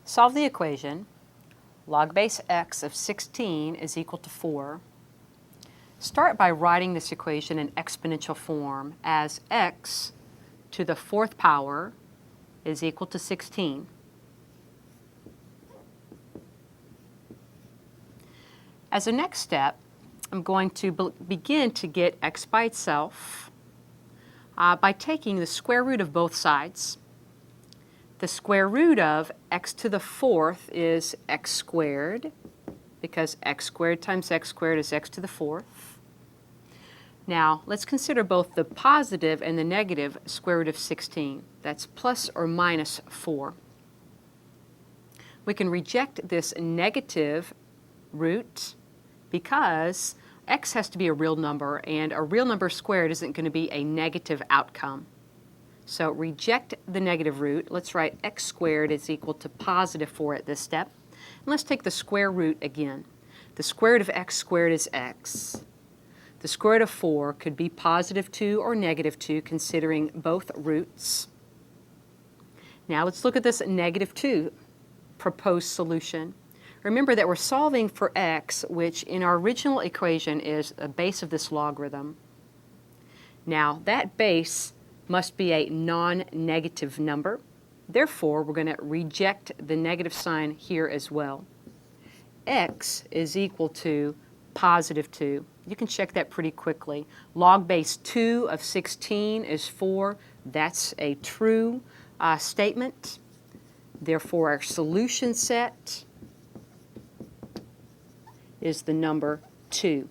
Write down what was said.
Solve the equation log base x of 16 is equal to 4. Start by writing this equation in exponential form as x to the 4th power is equal to 16. As a next step, I'm going to begin to get x by itself by taking the square root of both sides. The square root of x to the 4th is x squared, because x squared times x squared is x to the 4th. Now, let's consider both the positive and the negative square root of 16. That's plus or minus 4. We can reject this negative root because x has to be a real number, and a real number squared isn't going to be a negative outcome. So reject the negative root. Let's write x squared is equal to positive 4 at this step. And let's take the square root again. The square root of x squared is x. The square root of 4 could be positive 2 or negative 2, considering both roots. Now let's look at this negative 2 proposed solution. Remember that we're solving for x, which in our original equation is the base of this logarithm. Now that base must be a non-negative number. Therefore, we're going to reject the negative sign here as well. X is equal to positive 2. You can check that pretty quickly. Log base 2 of 16 is 4. That's a true statement. Therefore, our solution set is the number 2.